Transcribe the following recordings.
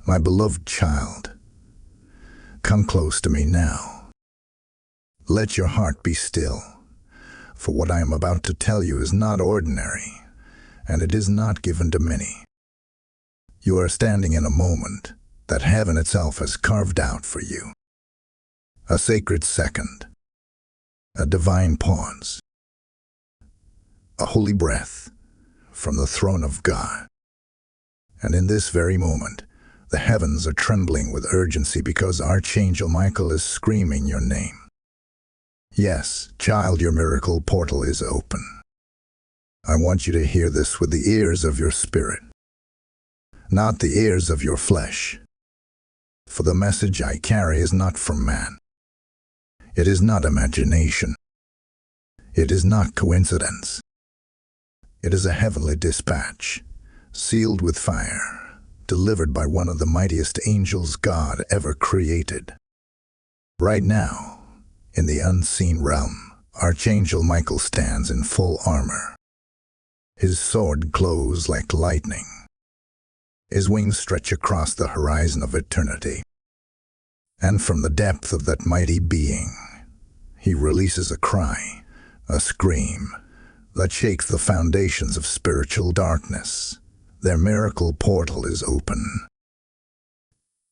My beloved child, come close to me now. Let your heart be still, for what I am about to tell you is not ordinary, and it is not given to many. You are standing in a moment that heaven itself has carved out for you. A sacred second, a divine pause, a holy breath from the throne of God. And in this very moment, the heavens are trembling with urgency because Archangel Michael is screaming your name. Yes, child, your miracle portal is open. I want you to hear this with the ears of your spirit, not the ears of your flesh. For the message I carry is not from man. It is not imagination. It is not coincidence. It is a heavenly dispatch, sealed with fire, delivered by one of the mightiest angels God ever created. Right now, in the unseen realm, Archangel Michael stands in full armor. His sword glows like lightning. His wings stretch across the horizon of eternity. And from the depth of that mighty being, he releases a cry, a scream, that shakes the foundations of spiritual darkness. Their miracle portal is open.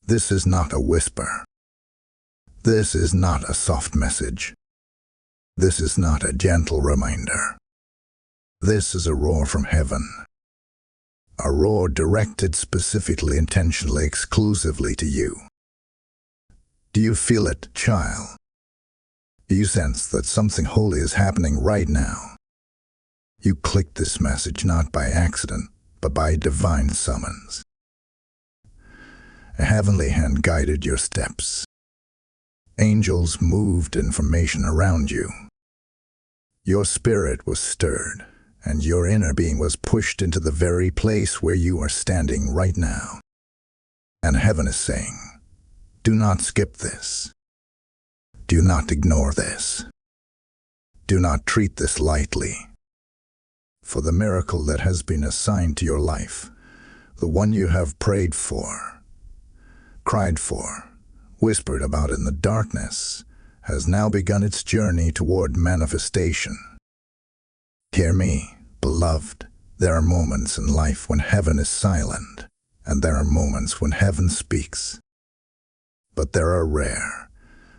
This is not a whisper. This is not a soft message. This is not a gentle reminder. This is a roar from heaven. A roar directed specifically, intentionally, exclusively to you. Do you feel it, child? Do you sense that something holy is happening right now? You clicked this message not by accident, but by divine summons. A heavenly hand guided your steps. Angels moved information around you. Your spirit was stirred, and your inner being was pushed into the very place where you are standing right now. And heaven is saying, do not skip this. Do not ignore this. Do not treat this lightly. For the miracle that has been assigned to your life, the one you have prayed for, cried for, whispered about in the darkness, has now begun its journey toward manifestation. Hear me, beloved. There are moments in life when heaven is silent, and there are moments when heaven speaks. But there are rare,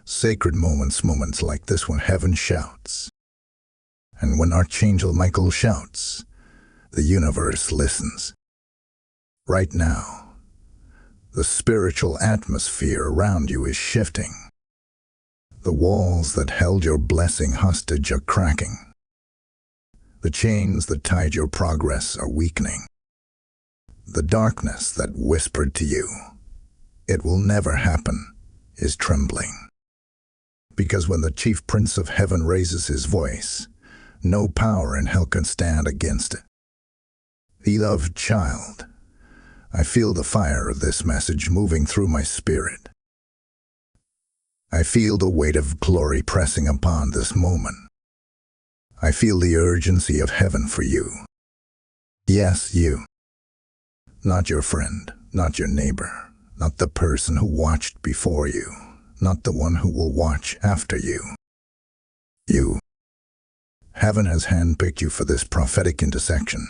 sacred moments like this when heaven shouts. And when Archangel Michael shouts, the universe listens. Right now, the spiritual atmosphere around you is shifting. The walls that held your blessing hostage are cracking. The chains that tied your progress are weakening. The darkness that whispered to you, "It will never happen," is trembling. Because when the chief prince of heaven raises his voice, no power in hell can stand against it. Beloved child, I feel the fire of this message moving through my spirit. I feel the weight of glory pressing upon this moment. I feel the urgency of heaven for you. Yes, you. Not your friend, not your neighbor, not the person who watched before you, not the one who will watch after you. You. Heaven has handpicked you for this prophetic intersection.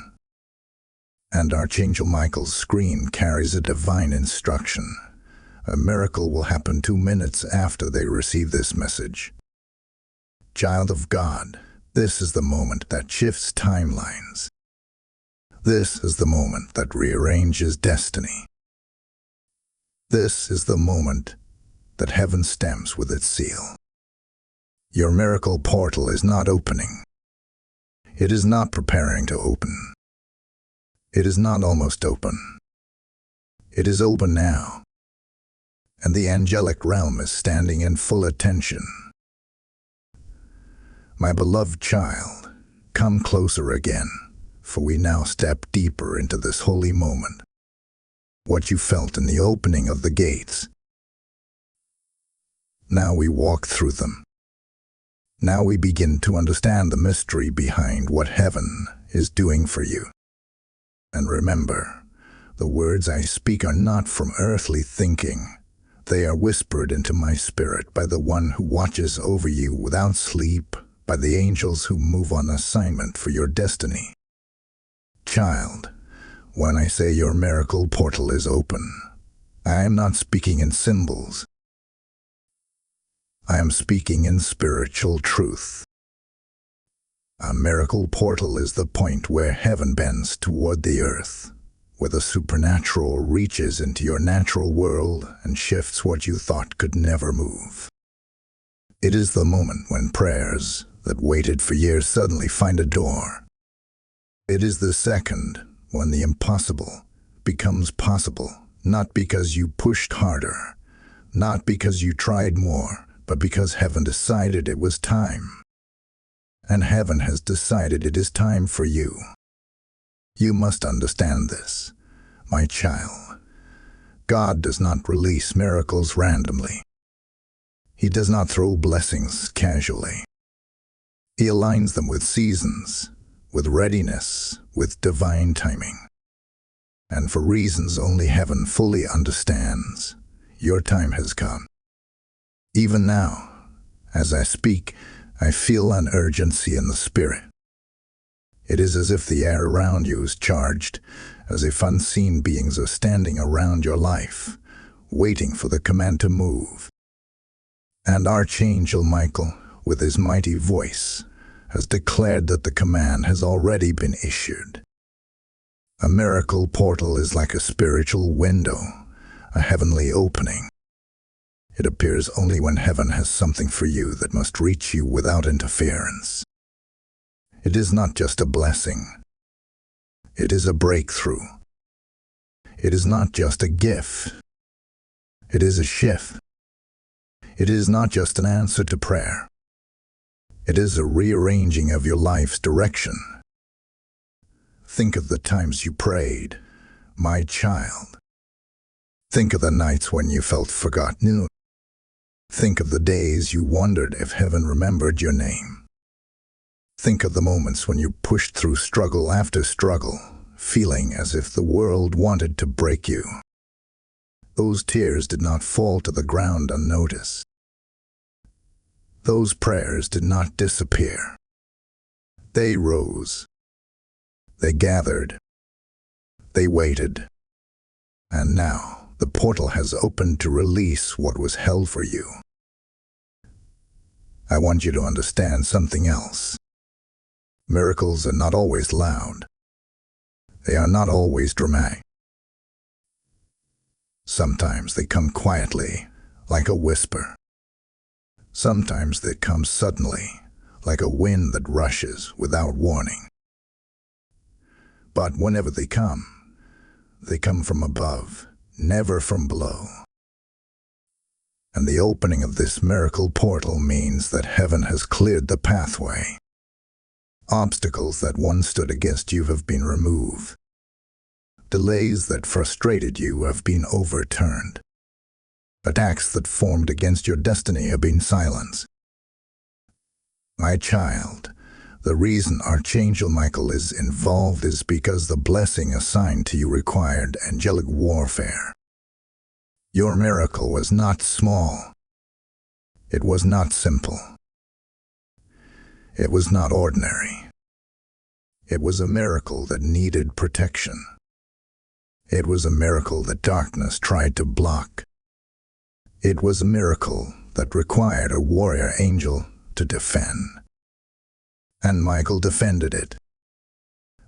And Archangel Michael's scream carries a divine instruction. A miracle will happen 2 minutes after they receive this message. Child of God, this is the moment that shifts timelines. This is the moment that rearranges destiny. This is the moment that heaven stamps with its seal. Your miracle portal is not opening. It is not preparing to open. It is not almost open. It is open now. And the angelic realm is standing in full attention. My beloved child, come closer again, for we now step deeper into this holy moment. What you felt in the opening of the gates, now we walk through them. Now we begin to understand the mystery behind what heaven is doing for you. And remember, The words I speak are not from earthly thinking. They are whispered into my spirit by the one who watches over you without sleep, by the angels who move on assignment for your destiny. Child, when I say your miracle portal is open, I am not speaking in symbols. I am speaking in spiritual truth. A miracle portal is the point where heaven bends toward the earth, where the supernatural reaches into your natural world and shifts what you thought could never move. It is the moment when prayers that waited for years suddenly find a door. It is the second when the impossible becomes possible, not because you pushed harder, not because you tried more, but because heaven decided it was time. And heaven has decided it is time for you. You must understand this, my child. God does not release miracles randomly. He does not throw blessings casually. He aligns them with seasons, with readiness, with divine timing. And for reasons only heaven fully understands, your time has come. Even now, as I speak, I feel an urgency in the spirit. It is as if the air around you is charged, as if unseen beings are standing around your life, waiting for the command to move. And Archangel Michael, with his mighty voice, has declared that the command has already been issued. A miracle portal is like a spiritual window, a heavenly opening. It appears only when heaven has something for you that must reach you without interference. It is not just a blessing. It is a breakthrough. It is not just a gift. It is a shift. It is not just an answer to prayer. It is a rearranging of your life's direction. Think of the times you prayed, my child. Think of the nights when you felt forgotten. Think of the days you wondered if heaven remembered your name. Think of the moments when you pushed through struggle after struggle, feeling as if the world wanted to break you. Those tears did not fall to the ground unnoticed. Those prayers did not disappear. They rose. They gathered. They waited. And now the portal has opened to release what was held for you. I want you to understand something else. Miracles are not always loud. They are not always dramatic. Sometimes they come quietly, like a whisper. Sometimes they come suddenly, like a wind that rushes without warning. But whenever they come from above, never from below. And the opening of this miracle portal means that heaven has cleared the pathway. Obstacles that once stood against you have been removed. Delays that frustrated you have been overturned. Attacks that formed against your destiny have been silenced. My child, the reason Archangel Michael is involved is because the blessing assigned to you required angelic warfare. Your miracle was not small. It was not simple. It was not ordinary. It was a miracle that needed protection. It was a miracle that darkness tried to block. It was a miracle that required a warrior angel to defend. And Michael defended it.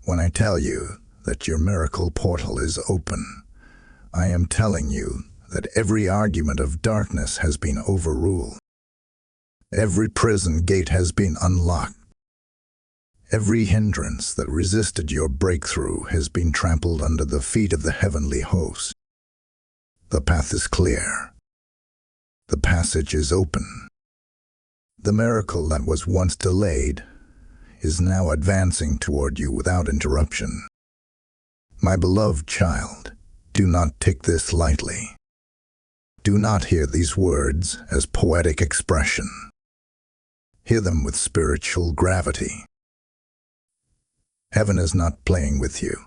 When I tell you that your miracle portal is open, I am telling you that every argument of darkness has been overruled. Every prison gate has been unlocked. Every hindrance that resisted your breakthrough has been trampled under the feet of the heavenly host. The path is clear. The passage is open. The miracle that was once delayed is now advancing toward you without interruption. My beloved child, do not take this lightly. Do not hear these words as poetic expression. Hear them with spiritual gravity. Heaven is not playing with you.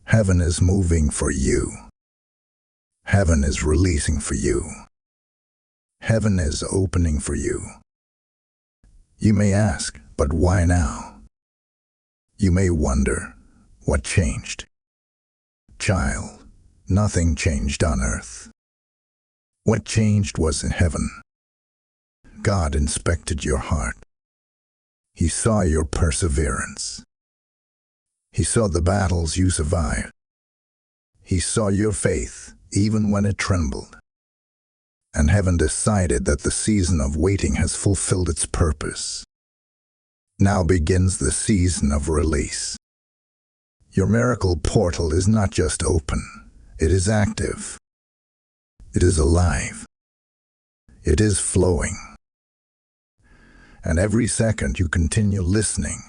Heaven is moving for you. Heaven is releasing for you. Heaven is opening for you. You may ask, but why now? You may wonder, what changed? Child, nothing changed on earth. What changed was in heaven. God inspected your heart. He saw your perseverance. He saw the battles you survived. He saw your faith, even when it trembled. And heaven decided that the season of waiting has fulfilled its purpose. Now begins the season of release. Your miracle portal is not just open, it is active. It is alive. It is flowing. And every second you continue listening,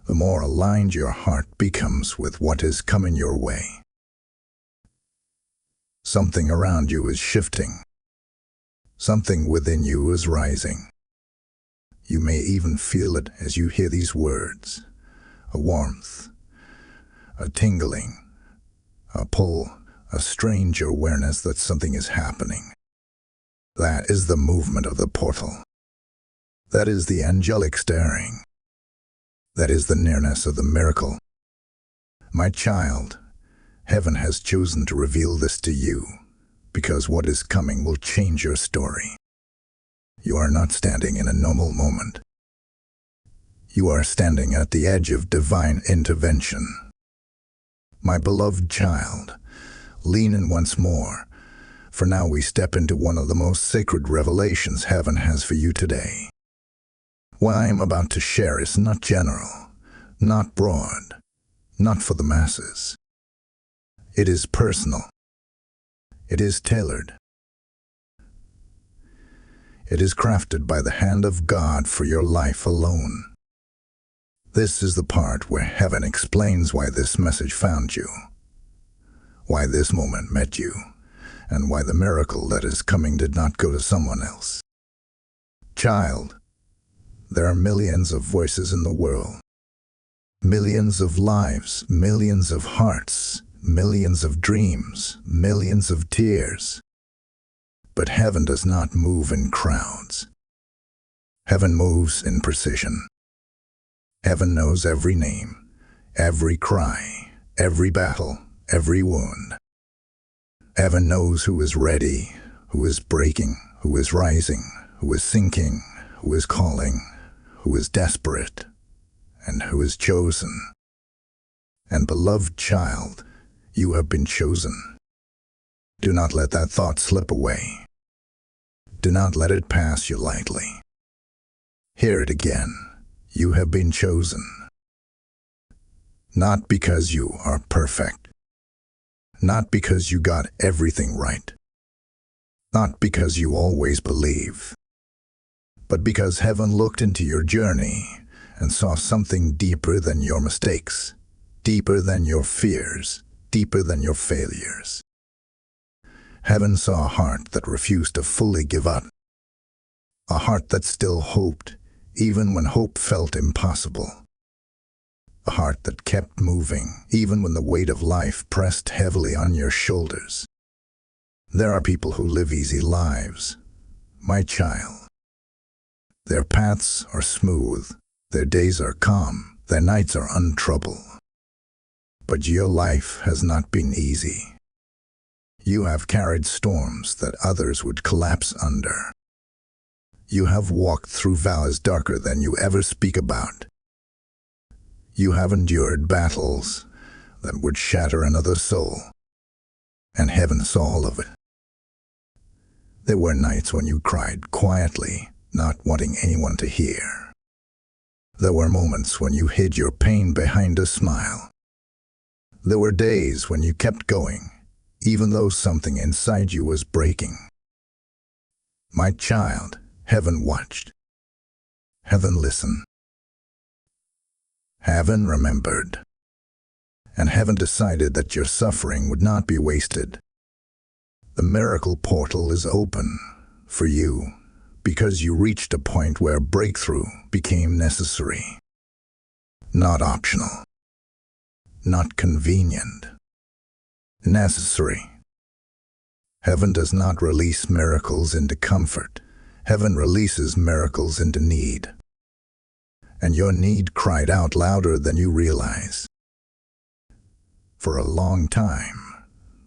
the more aligned your heart becomes with what is coming your way. Something around you is shifting. Something within you is rising. You may even feel it as you hear these words. A warmth, a tingling, a pull, a strange awareness that something is happening. That is the movement of the portal. That is the angelic stirring. That is the nearness of the miracle. My child, heaven has chosen to reveal this to you, because what is coming will change your story. You are not standing in a normal moment. You are standing at the edge of divine intervention. My beloved child, lean in once more, for now we step into one of the most sacred revelations heaven has for you today. What I am about to share is not general, not broad, not for the masses. It is personal. It is tailored. It is crafted by the hand of God for your life alone. This is the part where heaven explains why this message found you, why this moment met you, and why the miracle that is coming did not go to someone else. Child, there are millions of voices in the world, millions of lives, millions of hearts, millions of dreams, millions of tears. But heaven does not move in crowds. Heaven moves in precision. Heaven knows every name, every cry, every battle, every wound. Heaven knows who is ready, who is breaking, who is rising, who is sinking, who is calling, who is desperate, and who is chosen. And beloved child, you have been chosen. Do not let that thought slip away. Do not let it pass you lightly. Hear it again. You have been chosen. Not because you are perfect. Not because you got everything right. Not because you always believe. But because heaven looked into your journey and saw something deeper than your mistakes, deeper than your fears, deeper than your failures. Heaven saw a heart that refused to fully give up. A heart that still hoped, even when hope felt impossible. A heart that kept moving, even when the weight of life pressed heavily on your shoulders. There are people who live easy lives, my child. Their paths are smooth, their days are calm, their nights are untroubled. But your life has not been easy. You have carried storms that others would collapse under. You have walked through valleys darker than you ever speak about. You have endured battles that would shatter another soul, and heaven saw all of it. There were nights when you cried quietly, not wanting anyone to hear. There were moments when you hid your pain behind a smile. There were days when you kept going, even though something inside you was breaking. My child, heaven watched. Heaven listened. Heaven remembered. And heaven decided that your suffering would not be wasted. The miracle portal is open for you because you reached a point where breakthrough became necessary. Not optional. not convenient. Necessary. Heaven does not release miracles into comfort. Heaven releases miracles into need. And your need cried out louder than you realize. For a long time,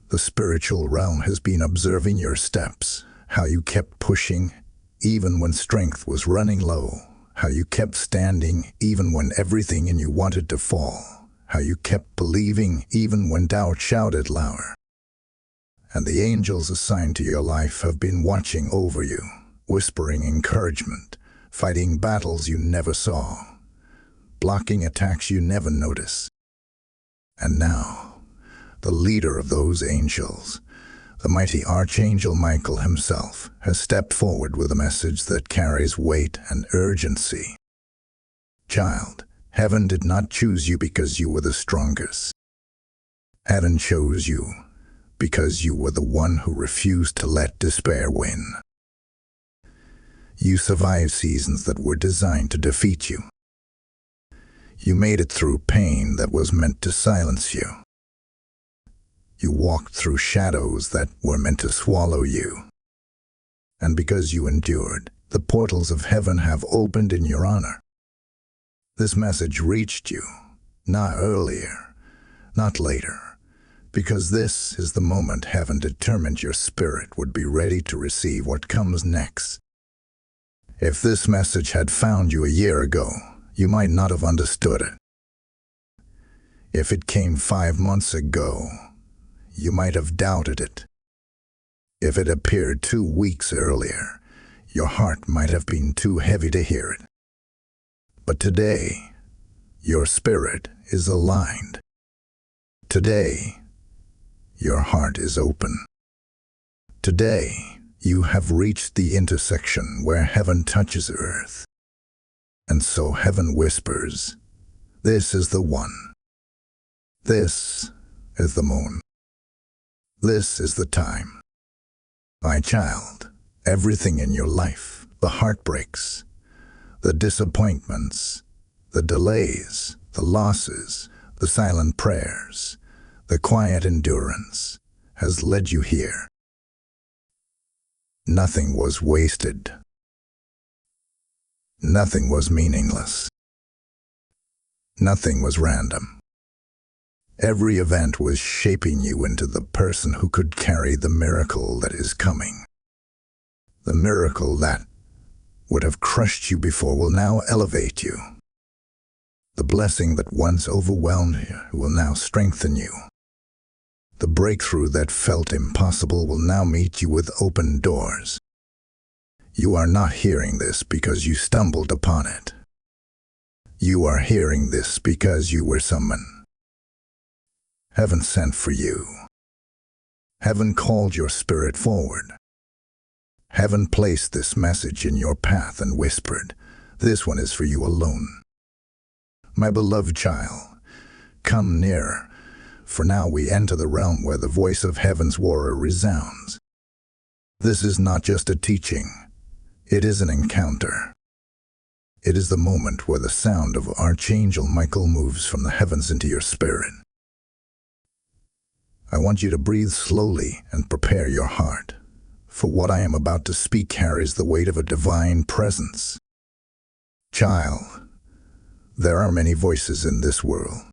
the spiritual realm has been observing your steps, how you kept pushing even when strength was running low, how you kept standing even when everything in you wanted to fall, how you kept believing even when doubt shouted louder. And the angels assigned to your life have been watching over you, whispering encouragement, fighting battles you never saw, blocking attacks you never noticed. And now, the leader of those angels, the mighty Archangel Michael himself, has stepped forward with a message that carries weight and urgency. Child, heaven did not choose you because you were the strongest. Heaven chose you because you were the one who refused to let despair win. You survived seasons that were designed to defeat you. You made it through pain that was meant to silence you. You walked through shadows that were meant to swallow you. And because you endured, the portals of heaven have opened in your honor. This message reached you, not earlier, not later, because this is the moment heaven determined your spirit would be ready to receive what comes next. If this message had found you a year ago, you might not have understood it. If it came 5 months ago, you might have doubted it. If it appeared 2 weeks earlier, your heart might have been too heavy to hear it. But today, your spirit is aligned. Today, your heart is open. Today, you have reached the intersection where heaven touches earth. And so heaven whispers, "This is the one. This is the moon. This is the time." My child, everything in your life, the heartbreaks, the disappointments, the delays, the losses, the silent prayers, the quiet endurance, has led you here. Nothing was wasted. Nothing was meaningless. Nothing was random. Every event was shaping you into the person who could carry the miracle that is coming. The miracle that would have crushed you before will now elevate you. The blessing that once overwhelmed you will now strengthen you. The breakthrough that felt impossible will now meet you with open doors. You are not hearing this because you stumbled upon it. You are hearing this because you were summoned. Heaven sent for you. Heaven called your spirit forward. Heaven placed this message in your path and whispered, "This one is for you alone. My beloved child, come nearer, for now we enter the realm where the voice of heaven's warrior resounds." This is not just a teaching. It is an encounter. It is the moment where the sound of Archangel Michael moves from the heavens into your spirit. I want you to breathe slowly and prepare your heart, for what I am about to speak carries the weight of a divine presence. Child, there are many voices in this world.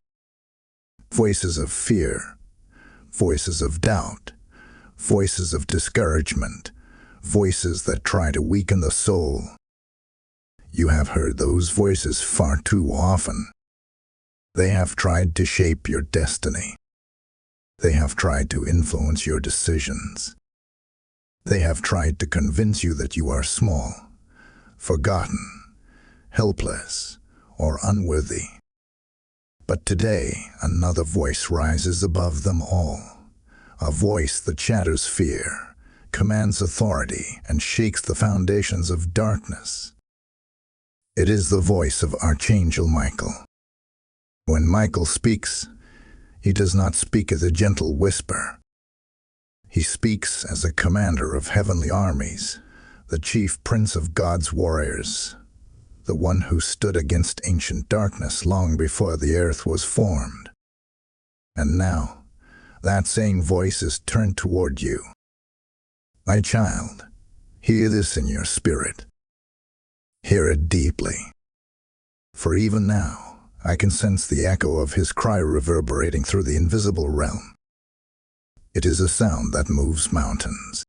Voices of fear, voices of doubt, voices of discouragement, voices that try to weaken the soul. You have heard those voices far too often. They have tried to shape your destiny. They have tried to influence your decisions. They have tried to convince you that you are small, forgotten, helpless, or unworthy. But today, another voice rises above them all. A voice that shatters fear, commands authority, and shakes the foundations of darkness. It is the voice of Archangel Michael. When Michael speaks, he does not speak as a gentle whisper. He speaks as a commander of heavenly armies, the chief prince of God's warriors, the one who stood against ancient darkness long before the earth was formed. And now, that same voice is turned toward you. My child, hear this in your spirit. Hear it deeply. For even now, I can sense the echo of his cry reverberating through the invisible realm. It is a sound that moves mountains.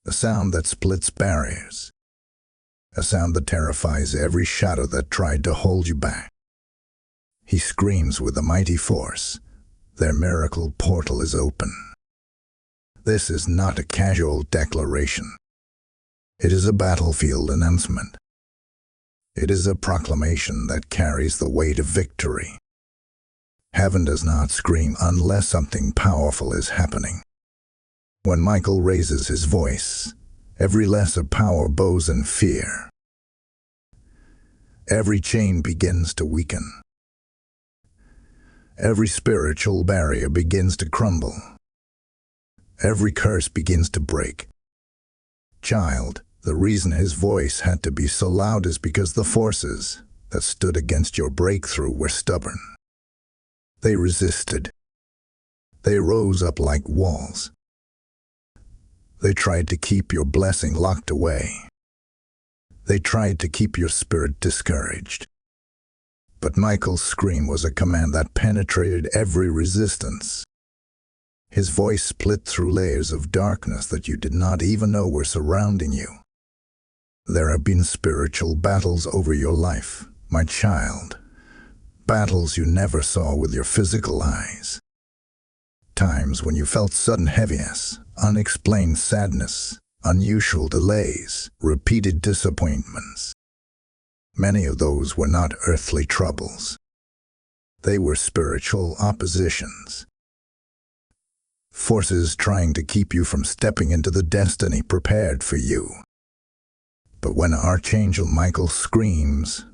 A sound that splits barriers. A sound that terrifies every shadow that tried to hold you back. He screams with a mighty force. Their miracle portal is open. This is not a casual declaration. It is a battlefield announcement. It is a proclamation that carries the weight of victory. Heaven does not scream unless something powerful is happening. When Michael raises his voice, every lesser power bows in fear. Every chain begins to weaken. Every spiritual barrier begins to crumble. Every curse begins to break. Child, the reason his voice had to be so loud is because the forces that stood against your breakthrough were stubborn. They resisted. They rose up like walls. They tried to keep your blessing locked away. They tried to keep your spirit discouraged. But Michael's scream was a command that penetrated every resistance. His voice split through layers of darkness that you did not even know were surrounding you. There have been spiritual battles over your life, my child. Battles you never saw with your physical eyes. Times when you felt sudden heaviness, unexplained sadness, unusual delays, repeated disappointments. Many of those were not earthly troubles. They were spiritual oppositions. Forces trying to keep you from stepping into the destiny prepared for you. But when Archangel Michael screams,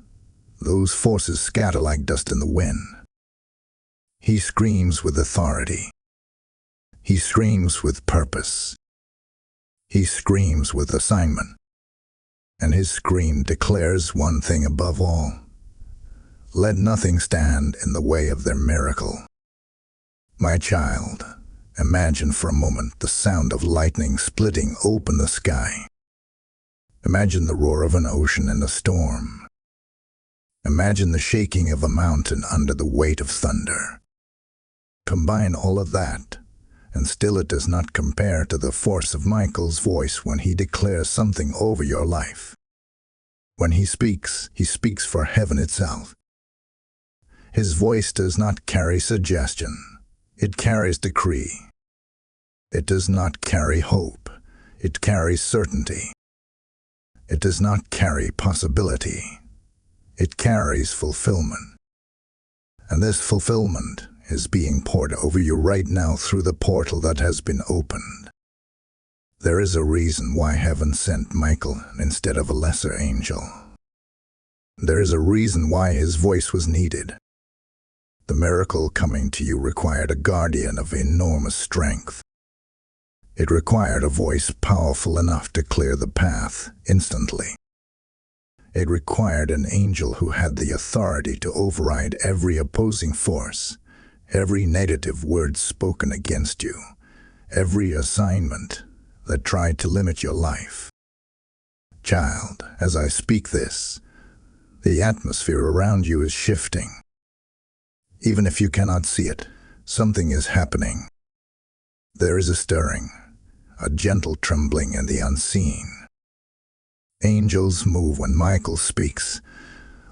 those forces scatter like dust in the wind. He screams with authority. He screams with purpose. He screams with assignment. And his scream declares one thing above all. Let nothing stand in the way of their miracle. My child, imagine for a moment the sound of lightning splitting open the sky. Imagine the roar of an ocean in a storm. Imagine the shaking of a mountain under the weight of thunder. Combine all of that, and still it does not compare to the force of Michael's voice when he declares something over your life. When he speaks for heaven itself. His voice does not carry suggestion, it carries decree. It does not carry hope, it carries certainty. It does not carry possibility, it carries fulfillment. And this fulfillment is being poured over you right now through the portal that has been opened. There is a reason why heaven sent Michael instead of a lesser angel. There is a reason why his voice was needed. The miracle coming to you required a guardian of enormous strength. It required a voice powerful enough to clear the path instantly. It required an angel who had the authority to override every opposing force, every negative word spoken against you, every assignment that tried to limit your life. Child, as I speak this, the atmosphere around you is shifting. Even if you cannot see it, something is happening. There is a stirring, a gentle trembling in the unseen. Angels move when Michael speaks,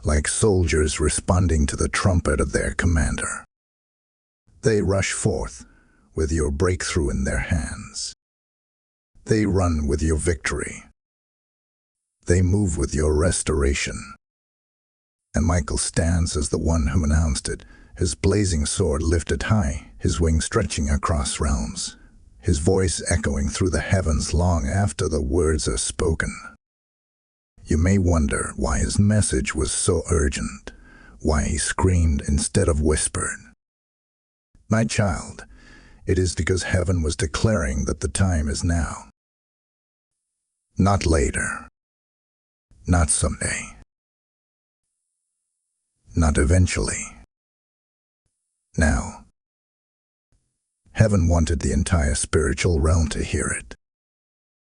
like soldiers responding to the trumpet of their commander. They rush forth with your breakthrough in their hands. They run with your victory. They move with your restoration. And Michael stands as the one who announced it, his blazing sword lifted high, his wings stretching across realms, his voice echoing through the heavens long after the words are spoken. You may wonder why his message was so urgent, why he screamed instead of whispered. My child, it is because heaven was declaring that the time is now. Not later. Not someday. Not eventually. Now. Heaven wanted the entire spiritual realm to hear it.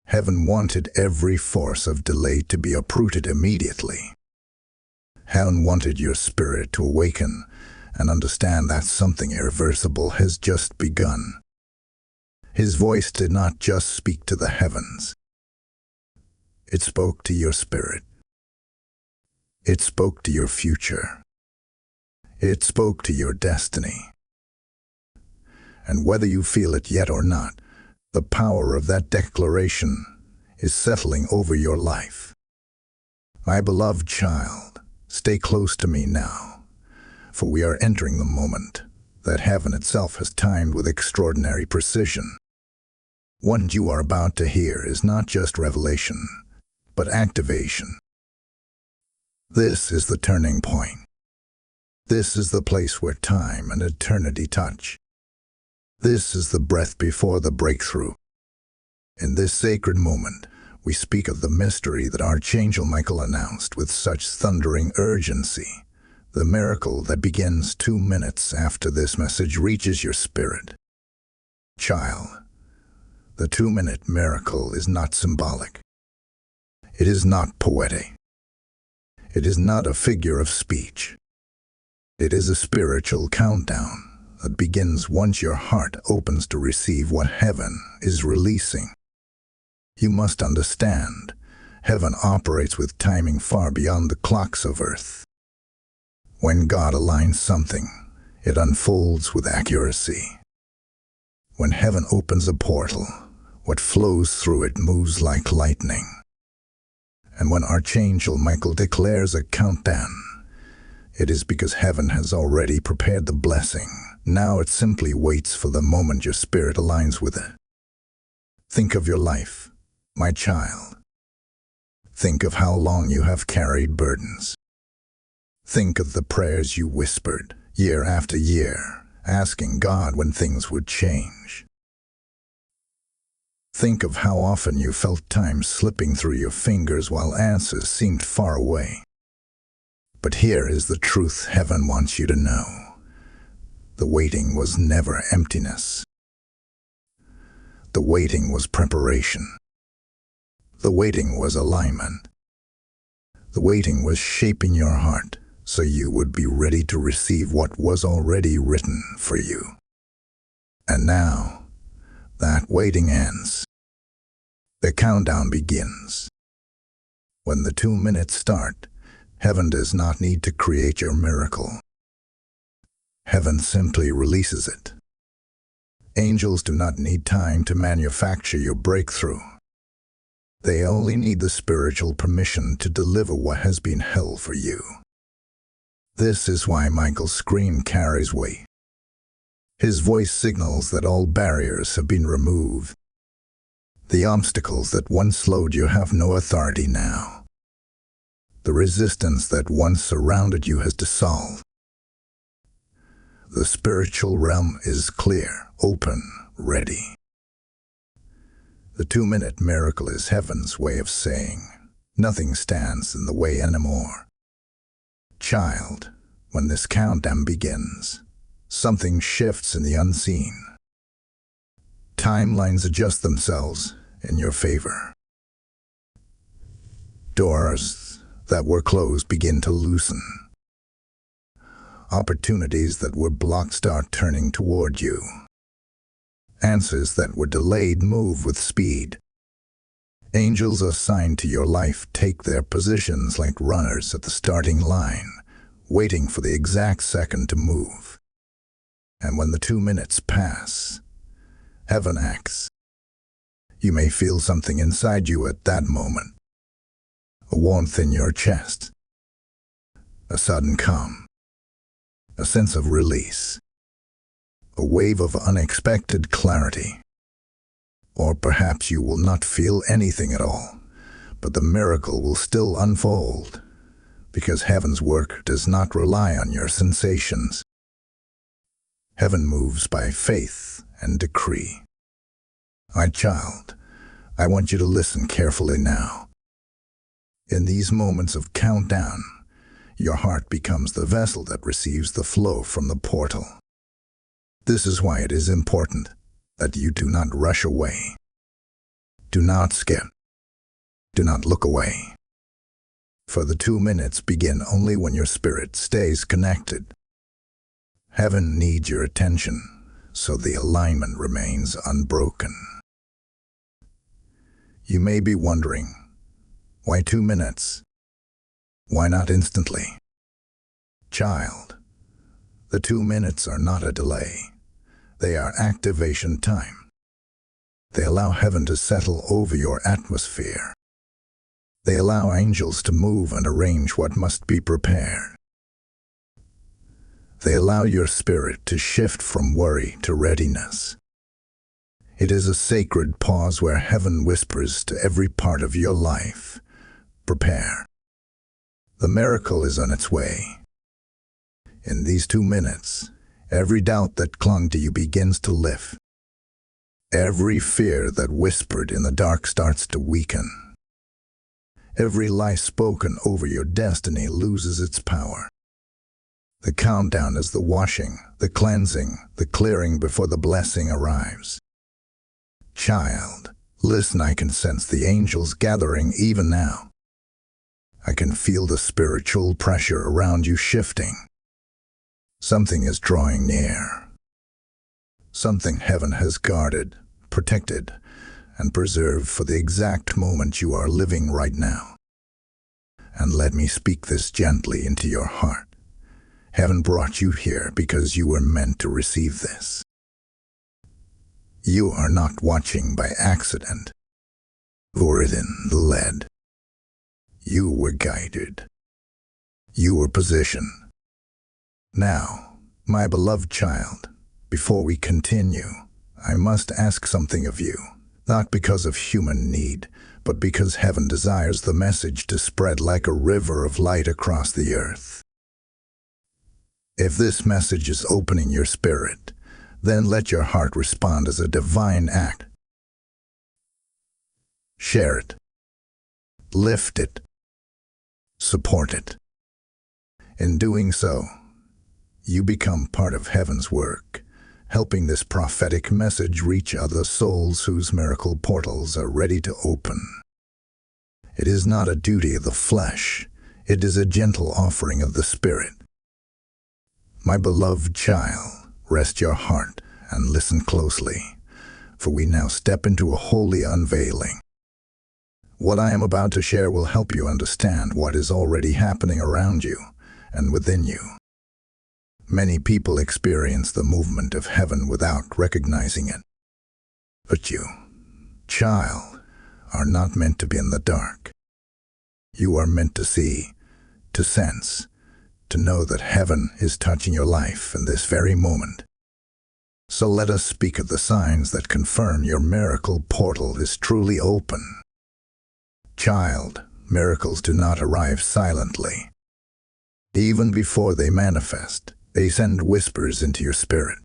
Heaven wanted every force of delay to be uprooted immediately. Heaven wanted your spirit to awaken and understand that something irreversible has just begun. His voice did not just speak to the heavens. It spoke to your spirit. It spoke to your future. It spoke to your destiny. And whether you feel it yet or not, the power of that declaration is settling over your life. My beloved child, stay close to me now, for we are entering the moment that heaven itself has timed with extraordinary precision. What you are about to hear is not just revelation, but activation. This is the turning point. This is the place where time and eternity touch. This is the breath before the breakthrough. In this sacred moment, we speak of the mystery that Archangel Michael announced with such thundering urgency, the miracle that begins 2 minutes after this message reaches your spirit. Child, the 2-minute miracle is not symbolic. It is not poetic. It is not a figure of speech. It is a spiritual countdown that begins once your heart opens to receive what heaven is releasing. You must understand, heaven operates with timing far beyond the clocks of earth. When God aligns something, it unfolds with accuracy. When heaven opens a portal, what flows through it moves like lightning. And when Archangel Michael declares a countdown, it is because heaven has already prepared the blessing. Now it simply waits for the moment your spirit aligns with it. Think of your life, my child. Think of how long you have carried burdens. Think of the prayers you whispered, year after year, asking God when things would change. Think of how often you felt time slipping through your fingers while answers seemed far away. But here is the truth heaven wants you to know. The waiting was never emptiness. The waiting was preparation. The waiting was alignment. The waiting was shaping your heart so you would be ready to receive what was already written for you. And now, that waiting ends. The countdown begins. When the 2 minutes start, heaven does not need to create your miracle. Heaven simply releases it. Angels do not need time to manufacture your breakthrough. They only need the spiritual permission to deliver what has been held for you. This is why Michael's scream carries weight. His voice signals that all barriers have been removed. The obstacles that once slowed you have no authority now. The resistance that once surrounded you has dissolved. The spiritual realm is clear, open, ready. The 2-minute miracle is heaven's way of saying, nothing stands in the way anymore. Child, when this countdown begins, something shifts in the unseen. Timelines adjust themselves in your favor. Doors that were closed begin to loosen. Opportunities that were blocked start turning toward you. Answers that were delayed move with speed. Angels assigned to your life take their positions like runners at the starting line, waiting for the exact second to move. And when the 2 minutes pass, heaven acts. You may feel something inside you at that moment. A warmth in your chest. A sudden calm. A sense of release. A wave of unexpected clarity. Or perhaps you will not feel anything at all, but the miracle will still unfold, because heaven's work does not rely on your sensations. Heaven moves by faith and decree. My child, I want you to listen carefully now. In these moments of countdown, your heart becomes the vessel that receives the flow from the portal. This is why it is important that you do not rush away. Do not skip. Do not look away. For the 2 minutes begin only when your spirit stays connected. Heaven needs your attention, so the alignment remains unbroken. You may be wondering, why 2 minutes? Why not instantly? Child, the 2 minutes are not a delay. They are activation time. They allow heaven to settle over your atmosphere. They allow angels to move and arrange what must be prepared. They allow your spirit to shift from worry to readiness. It is a sacred pause where heaven whispers to every part of your life, prepare. The miracle is on its way. In these 2 minutes, every doubt that clung to you begins to lift. Every fear that whispered in the dark starts to weaken. Every lie spoken over your destiny loses its power. The countdown is the washing, the cleansing, the clearing before the blessing arrives. Child, listen, I can sense the angels gathering even now. I can feel the spiritual pressure around you shifting. Something is drawing near. Something heaven has guarded, protected, and preserved for the exact moment you are living right now. And let me speak this gently into your heart. Heaven brought you here because you were meant to receive this. You are not watching by accident or in the lead. You were guided. You were positioned. Now, my beloved child, before we continue, I must ask something of you, not because of human need, but because heaven desires the message to spread like a river of light across the earth. If this message is opening your spirit, then let your heart respond as a divine act. Share it. Lift it. Support it. In doing so, you become part of heaven's work, helping this prophetic message reach other souls whose miracle portals are ready to open. It is not a duty of the flesh, it is a gentle offering of the Spirit. My beloved child, rest your heart and listen closely, for we now step into a holy unveiling. What I am about to share will help you understand what is already happening around you and within you. Many people experience the movement of heaven without recognizing it. But you, child, are not meant to be in the dark. You are meant to see, to sense, to know that heaven is touching your life in this very moment. So let us speak of the signs that confirm your miracle portal is truly open. Child, miracles do not arrive silently. Even before they manifest, they send whispers into your spirit.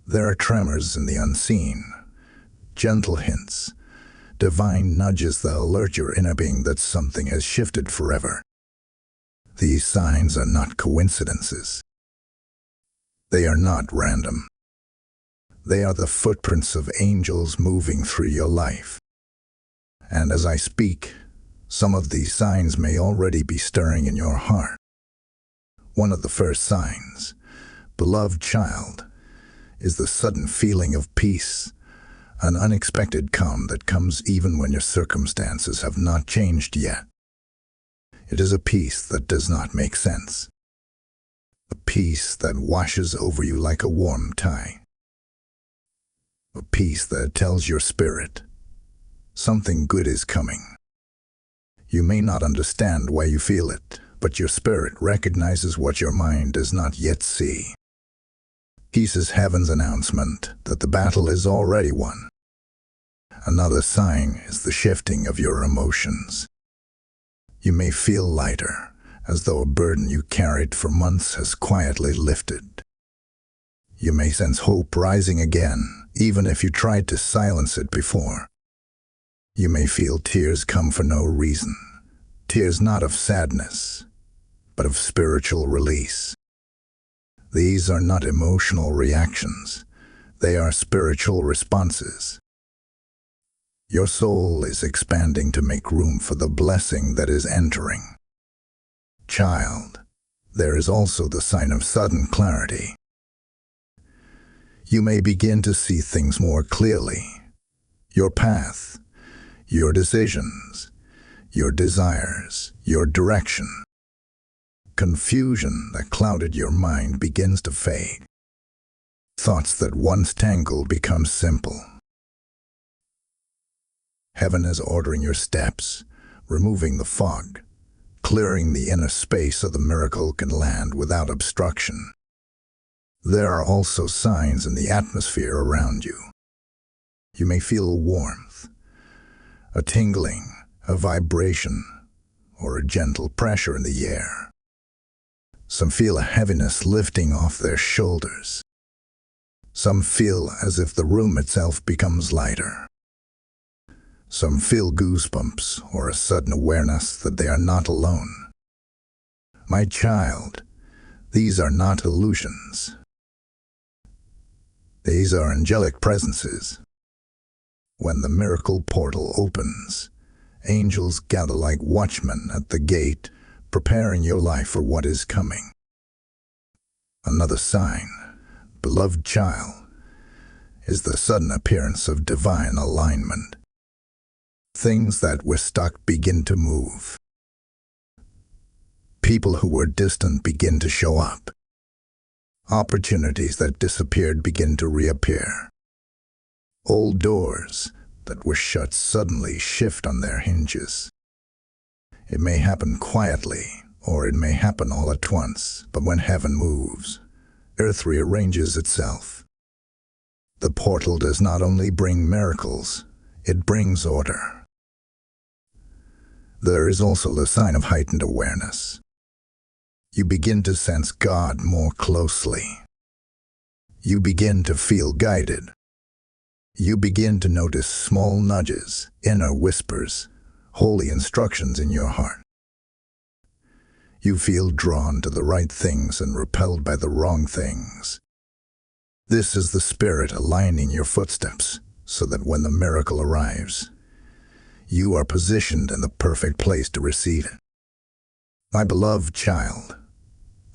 There are tremors in the unseen, gentle hints, divine nudges that alert your inner being that something has shifted forever. These signs are not coincidences. They are not random. They are the footprints of angels moving through your life. And as I speak, some of these signs may already be stirring in your heart. One of the first signs, beloved child, is the sudden feeling of peace, an unexpected calm that comes even when your circumstances have not changed yet. It is a peace that does not make sense, a peace that washes over you like a warm tide, a peace that tells your spirit, something good is coming. You may not understand why you feel it, but your spirit recognizes what your mind does not yet see. Peace is heaven's announcement that the battle is already won. Another sign is the shifting of your emotions. You may feel lighter, as though a burden you carried for months has quietly lifted. You may sense hope rising again, even if you tried to silence it before. You may feel tears come for no reason, tears not of sadness, but of spiritual release. These are not emotional reactions. They are spiritual responses. Your soul is expanding to make room for the blessing that is entering. Child, there is also the sign of sudden clarity. You may begin to see things more clearly. Your path, your decisions, your desires, your direction. Confusion that clouded your mind begins to fade. Thoughts that once tangled become simple. Heaven is ordering your steps, removing the fog, clearing the inner space so the miracle can land without obstruction. There are also signs in the atmosphere around you. You may feel a warmth, a tingling, a vibration, or a gentle pressure in the air. Some feel a heaviness lifting off their shoulders. Some feel as if the room itself becomes lighter. Some feel goosebumps or a sudden awareness that they are not alone. My child, these are not illusions. These are angelic presences. When the miracle portal opens, angels gather like watchmen at the gate, preparing your life for what is coming. Another sign, beloved child, is the sudden appearance of divine alignment. Things that were stuck begin to move. People who were distant begin to show up. Opportunities that disappeared begin to reappear. Old doors that were shut suddenly shift on their hinges. It may happen quietly, or it may happen all at once, but when heaven moves, earth rearranges itself. The portal does not only bring miracles, it brings order. There is also the sign of heightened awareness. You begin to sense God more closely. You begin to feel guided. You begin to notice small nudges, inner whispers, holy instructions in your heart. You feel drawn to the right things and repelled by the wrong things. This is the Spirit aligning your footsteps so that when the miracle arrives, you are positioned in the perfect place to receive it. My beloved child,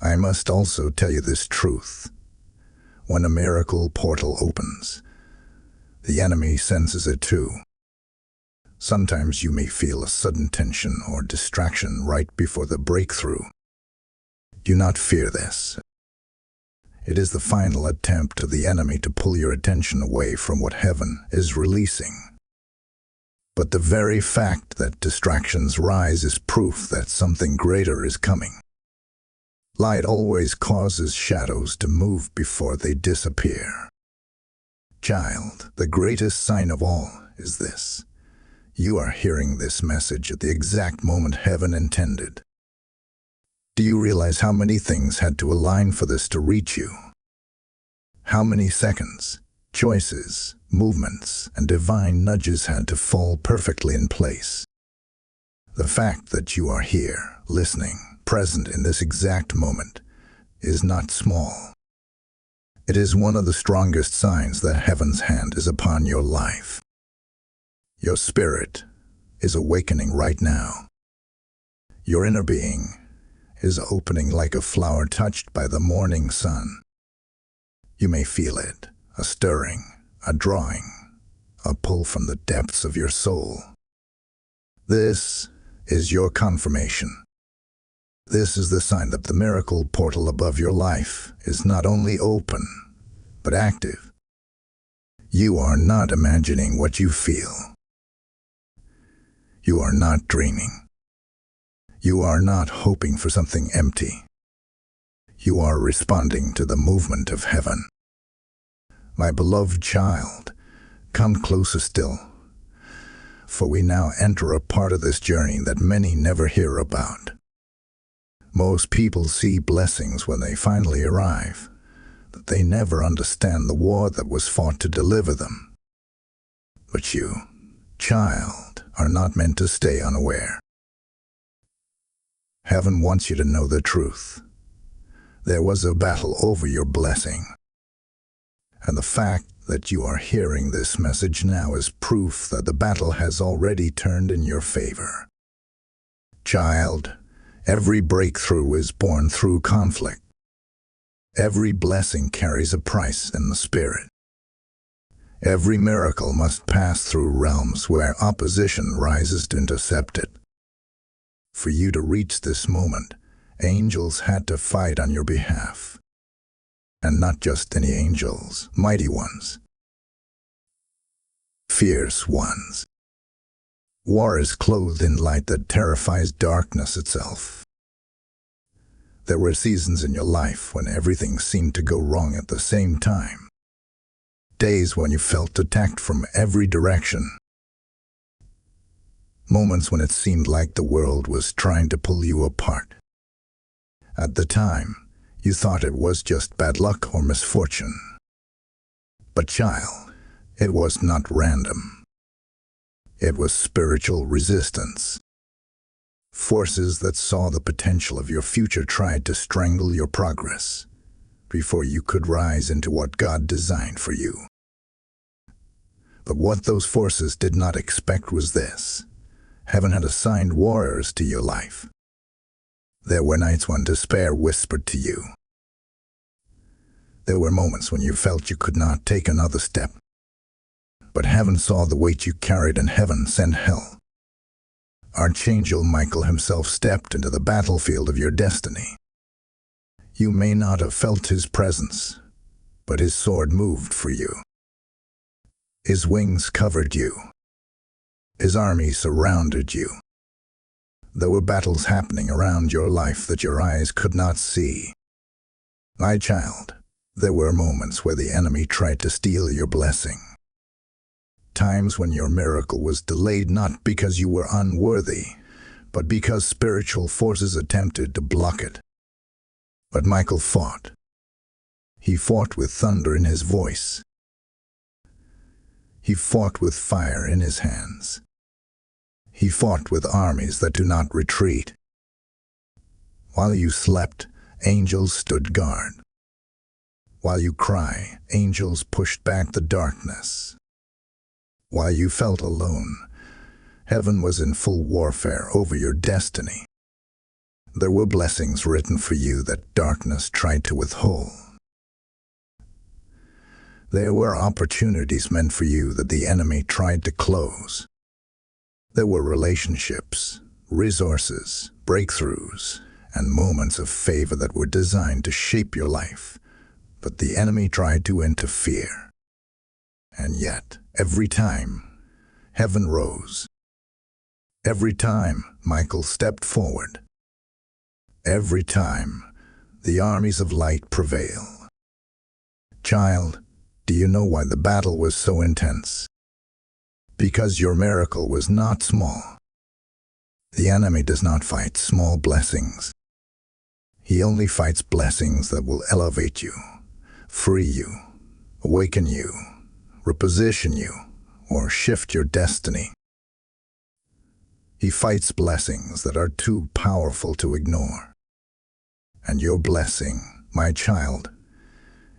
I must also tell you this truth. When a miracle portal opens, the enemy senses it too. Sometimes you may feel a sudden tension or distraction right before the breakthrough. Do not fear this. It is the final attempt of the enemy to pull your attention away from what heaven is releasing. But the very fact that distractions rise is proof that something greater is coming. Light always causes shadows to move before they disappear. Child, the greatest sign of all is this. You are hearing this message at the exact moment heaven intended. Do you realize how many things had to align for this to reach you? How many seconds, choices, movements, and divine nudges had to fall perfectly in place? The fact that you are here, listening, present in this exact moment, is not small. It is one of the strongest signs that heaven's hand is upon your life. Your spirit is awakening right now. Your inner being is opening like a flower touched by the morning sun. You may feel it, a stirring, a drawing, a pull from the depths of your soul. This is your confirmation. This is the sign that the miracle portal above your life is not only open, but active. You are not imagining what you feel. You are not dreaming. You are not hoping for something empty. You are responding to the movement of heaven. My beloved child, come closer still, for we now enter a part of this journey that many never hear about. Most people see blessings when they finally arrive, but they never understand the war that was fought to deliver them. But you, child, are not meant to stay unaware. Heaven wants you to know the truth. There was a battle over your blessing. And the fact that you are hearing this message now is proof that the battle has already turned in your favor. Child, every breakthrough is born through conflict. Every blessing carries a price in the spirit. Every miracle must pass through realms where opposition rises to intercept it. For you to reach this moment, angels had to fight on your behalf. And not just any angels, mighty ones. Fierce ones. Warriors clothed in light that terrifies darkness itself. There were seasons in your life when everything seemed to go wrong at the same time. Days when you felt attacked from every direction. Moments when it seemed like the world was trying to pull you apart. At the time, you thought it was just bad luck or misfortune. But child, it was not random. It was spiritual resistance. Forces that saw the potential of your future tried to strangle your progress before you could rise into what God designed for you. But what those forces did not expect was this. Heaven had assigned warriors to your life. There were nights when despair whispered to you. There were moments when you felt you could not take another step. But heaven saw the weight you carried and heaven sent help. Archangel Michael himself stepped into the battlefield of your destiny. You may not have felt his presence, but his sword moved for you. His wings covered you. His army surrounded you. There were battles happening around your life that your eyes could not see. My child, there were moments where the enemy tried to steal your blessing. Times when your miracle was delayed not because you were unworthy, but because spiritual forces attempted to block it. But Michael fought. He fought with thunder in his voice. He fought with fire in his hands. He fought with armies that do not retreat. While you slept, angels stood guard. While you cried, angels pushed back the darkness. While you felt alone, heaven was in full warfare over your destiny. There were blessings written for you that darkness tried to withhold. There were opportunities meant for you that the enemy tried to close. There were relationships, resources, breakthroughs, and moments of favor that were designed to shape your life, but the enemy tried to interfere. And yet, every time, heaven rose. Every time, Michael stepped forward. Every time, the armies of light prevail. Child, do you know why the battle was so intense? Because your miracle was not small. The enemy does not fight small blessings. He only fights blessings that will elevate you, free you, awaken you, reposition you, or shift your destiny. He fights blessings that are too powerful to ignore. And your blessing, my child,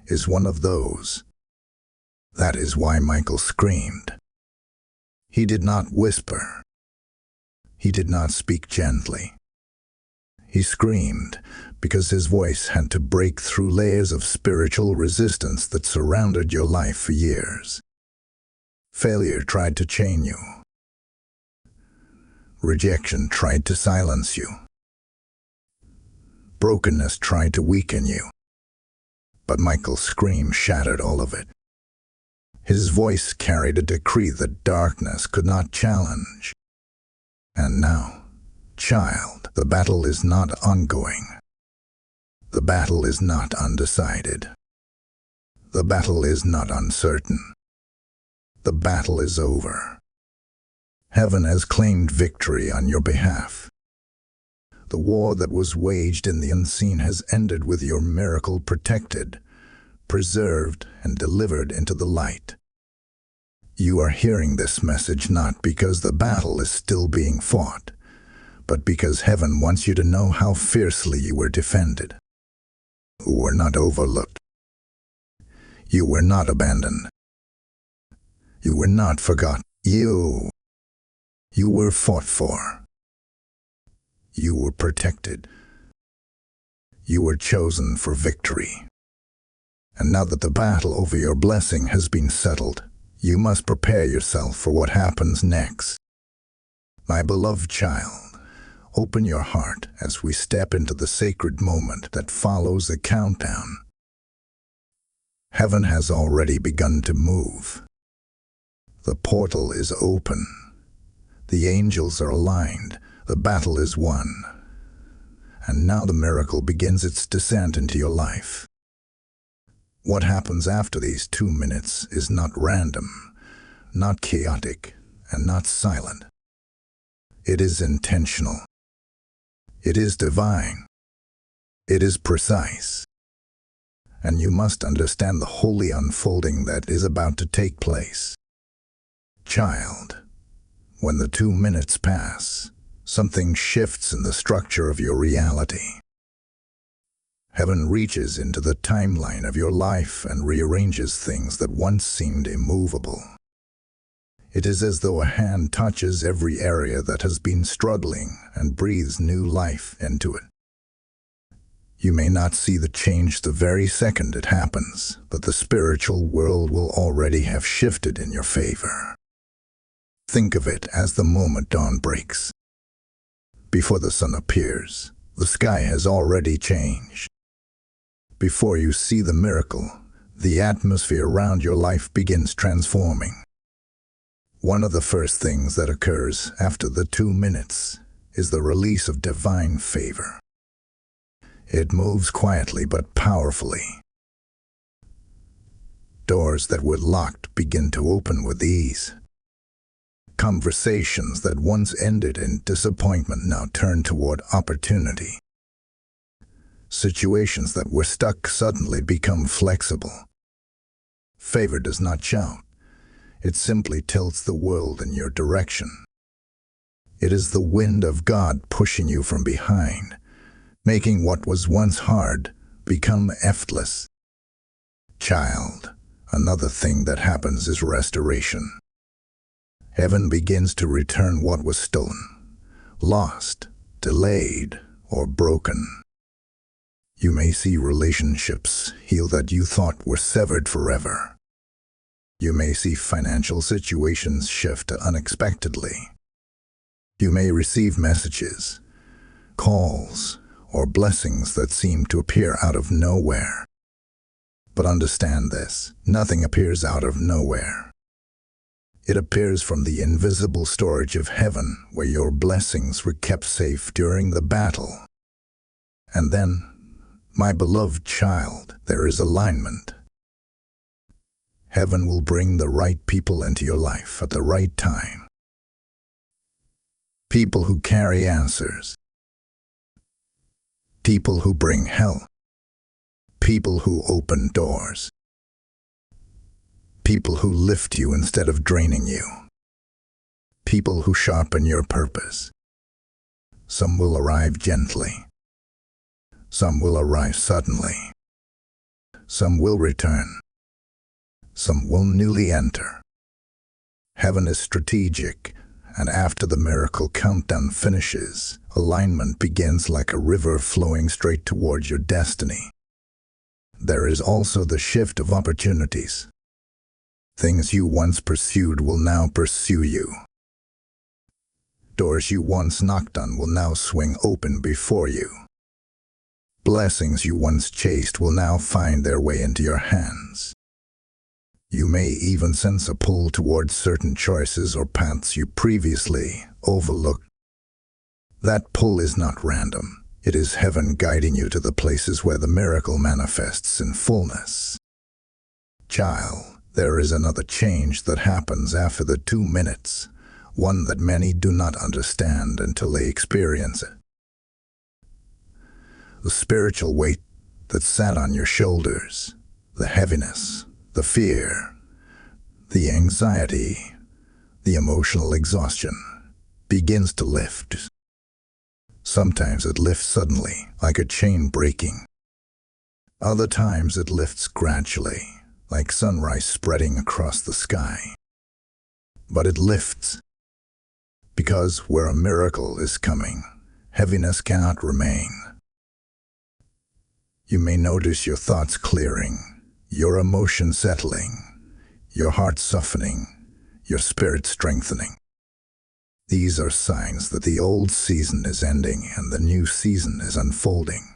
is one of those. That is why Michael screamed. He did not whisper. He did not speak gently. He screamed because his voice had to break through layers of spiritual resistance that surrounded your life for years. Failure tried to chain you. Rejection tried to silence you. Brokenness tried to weaken you. But Michael's scream shattered all of it. His voice carried a decree that darkness could not challenge. And now, child, the battle is not ongoing. The battle is not undecided. The battle is not uncertain. The battle is over. Heaven has claimed victory on your behalf. The war that was waged in the unseen has ended with your miracle protected, preserved, and delivered into the light. You are hearing this message not because the battle is still being fought, but because heaven wants you to know how fiercely you were defended. who were not overlooked. You were not abandoned. You were not forgotten. You were fought for. You were protected. You were chosen for victory. And now that the battle over your blessing has been settled, you must prepare yourself for what happens next. My beloved child, open your heart as we step into the sacred moment that follows the countdown. Heaven has already begun to move. The portal is open. The angels are aligned. The battle is won. And now the miracle begins its descent into your life. What happens after these 2 minutes is not random, not chaotic, and not silent. It is intentional. It is divine. It is precise. And you must understand the holy unfolding that is about to take place. Child, when the 2 minutes pass, something shifts in the structure of your reality. Heaven reaches into the timeline of your life and rearranges things that once seemed immovable. It is as though a hand touches every area that has been struggling and breathes new life into it. You may not see the change the very second it happens, but the spiritual world will already have shifted in your favor. Think of it as the moment dawn breaks. Before the sun appears, the sky has already changed. Before you see the miracle, the atmosphere around your life begins transforming. One of the first things that occurs after the 2 minutes is the release of divine favor. It moves quietly but powerfully. Doors that were locked begin to open with ease. Conversations that once ended in disappointment now turn toward opportunity. Situations that were stuck suddenly become flexible. Favor does not shout. It simply tilts the world in your direction. It is the wind of God pushing you from behind, making what was once hard become effortless. Child, another thing that happens is restoration. Heaven begins to return what was stolen, lost, delayed, or broken. You may see relationships heal that you thought were severed forever. You may see financial situations shift unexpectedly. You may receive messages, calls, or blessings that seem to appear out of nowhere. But understand this, nothing appears out of nowhere. It appears from the invisible storage of heaven where your blessings were kept safe during the battle. And then, my beloved child, there is alignment. Heaven will bring the right people into your life at the right time. People who carry answers. People who bring help. People who open doors. People who lift you instead of draining you. People who sharpen your purpose. Some will arrive gently. Some will arrive suddenly. Some will return. Some will newly enter. Heaven is strategic, and after the miracle countdown finishes, alignment begins like a river flowing straight towards your destiny. There is also the shift of opportunities. Things you once pursued will now pursue you. Doors you once knocked on will now swing open before you. Blessings you once chased will now find their way into your hands. You may even sense a pull towards certain choices or paths you previously overlooked. That pull is not random. It is heaven guiding you to the places where the miracle manifests in fullness. Child, there is another change that happens after the 2 minutes, one that many do not understand until they experience it. The spiritual weight that sat on your shoulders, the heaviness, the fear, the anxiety, the emotional exhaustion, begins to lift. Sometimes it lifts suddenly, like a chain breaking. Other times it lifts gradually, like sunrise spreading across the sky. But it lifts, because where a miracle is coming, heaviness cannot remain. You may notice your thoughts clearing, your emotions settling, your heart softening, your spirit strengthening. These are signs that the old season is ending and the new season is unfolding.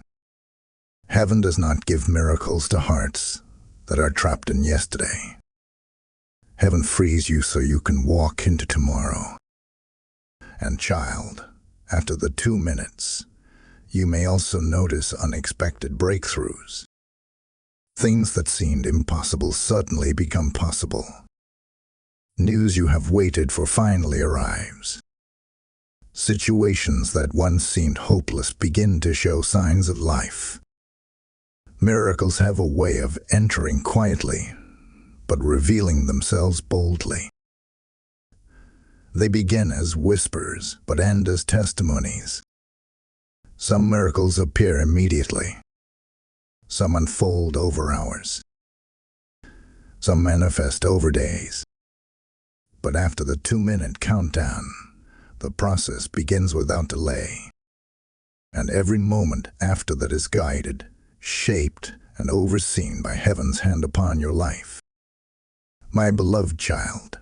Heaven does not give miracles to hearts that are trapped in yesterday. Heaven frees you so you can walk into tomorrow. And child, after the 2 minutes, you may also notice unexpected breakthroughs. Things that seemed impossible suddenly become possible. News you have waited for finally arrives. Situations that once seemed hopeless begin to show signs of life. Miracles have a way of entering quietly, but revealing themselves boldly. They begin as whispers, but end as testimonies. Some miracles appear immediately. Some unfold over hours. Some manifest over days. But after the 2-minute countdown, the process begins without delay. And every moment after that is guided, shaped, and overseen by heaven's hand upon your life. My beloved child,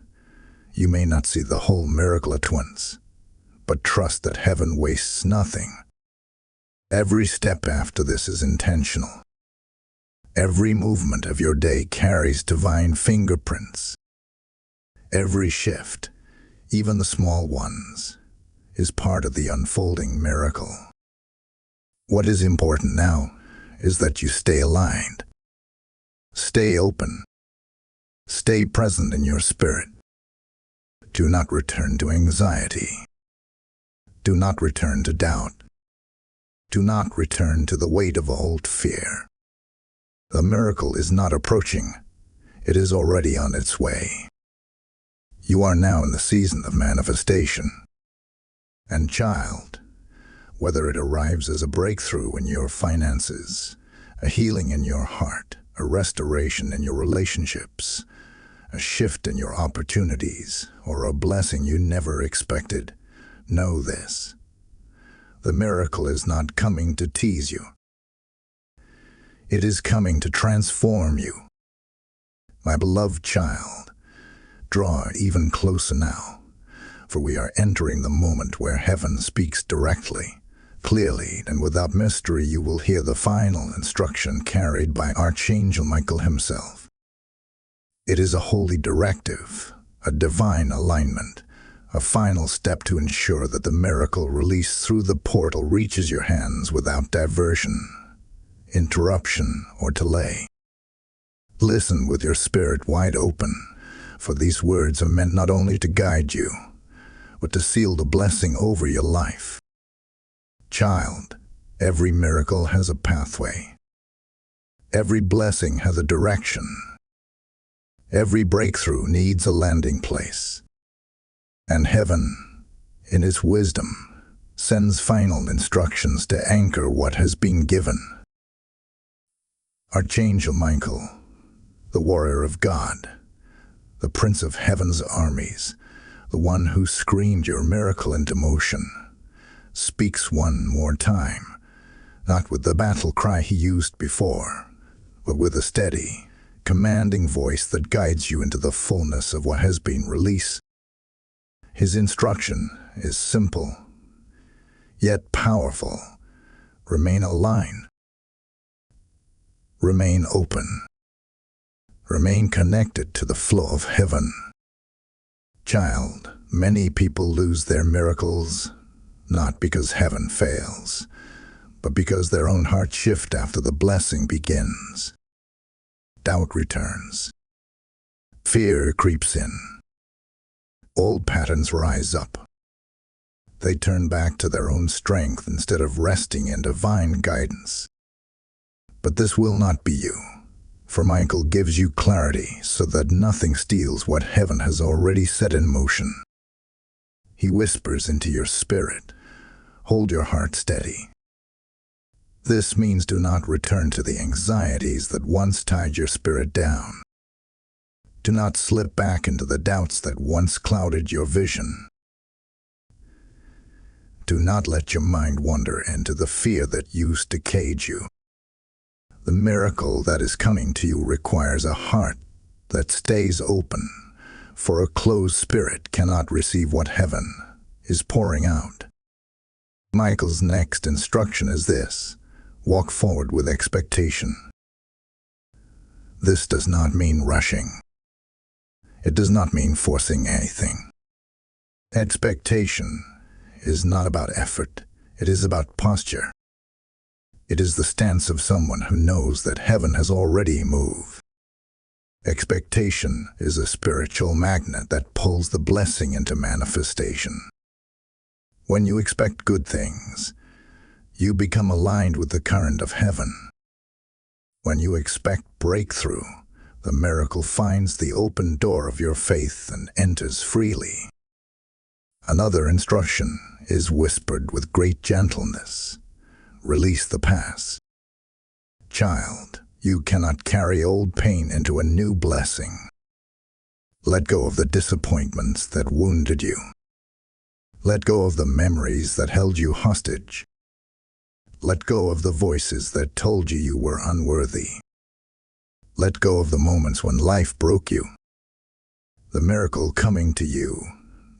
you may not see the whole miracle at once, but trust that heaven wastes nothing. Every step after this is intentional. Every movement of your day carries divine fingerprints. Every shift, even the small ones, is part of the unfolding miracle. What is important now is that you stay aligned. Stay open. Stay present in your spirit. Do not return to anxiety. Do not return to doubt. Do not return to the weight of old fear. The miracle is not approaching. It is already on its way. You are now in the season of manifestation. And child, whether it arrives as a breakthrough in your finances, a healing in your heart, a restoration in your relationships, a shift in your opportunities, or a blessing you never expected, know this. The miracle is not coming to tease you. It is coming to transform you. My beloved child, draw even closer now, for we are entering the moment where heaven speaks directly, clearly, and without mystery. You will hear the final instruction carried by Archangel Michael himself. It is a holy directive, a divine alignment, a final step to ensure that the miracle released through the portal reaches your hands without diversion, interruption, or delay. Listen with your spirit wide open, for these words are meant not only to guide you, but to seal the blessing over your life. Child, every miracle has a pathway. Every blessing has a direction. Every breakthrough needs a landing place. And heaven, in its wisdom, sends final instructions to anchor what has been given. Archangel Michael, the warrior of God, the prince of heaven's armies, the one who screamed your miracle into motion, speaks one more time, not with the battle cry he used before, but with a steady, commanding voice that guides you into the fullness of what has been released. His instruction is simple, yet powerful. Remain aligned. Remain open. Remain connected to the flow of heaven. Child, many people lose their miracles, not because heaven fails, but because their own hearts shift after the blessing begins. Doubt returns. Fear creeps in. Old patterns rise up. They turn back to their own strength instead of resting in divine guidance. But this will not be you, for Michael gives you clarity so that nothing steals what heaven has already set in motion. He whispers into your spirit, hold your heart steady. This means do not return to the anxieties that once tied your spirit down. Do not slip back into the doubts that once clouded your vision. Do not let your mind wander into the fear that used to cage you. The miracle that is coming to you requires a heart that stays open, for a closed spirit cannot receive what heaven is pouring out. Michael's next instruction is this: walk forward with expectation. This does not mean rushing. It does not mean forcing anything. Expectation is not about effort, it is about posture. It is the stance of someone who knows that heaven has already moved. Expectation is a spiritual magnet that pulls the blessing into manifestation. When you expect good things, you become aligned with the current of heaven. When you expect breakthrough, the miracle finds the open door of your faith and enters freely. Another instruction is whispered with great gentleness: release the past. Child, you cannot carry old pain into a new blessing. Let go of the disappointments that wounded you. Let go of the memories that held you hostage. Let go of the voices that told you you were unworthy. Let go of the moments when life broke you. The miracle coming to you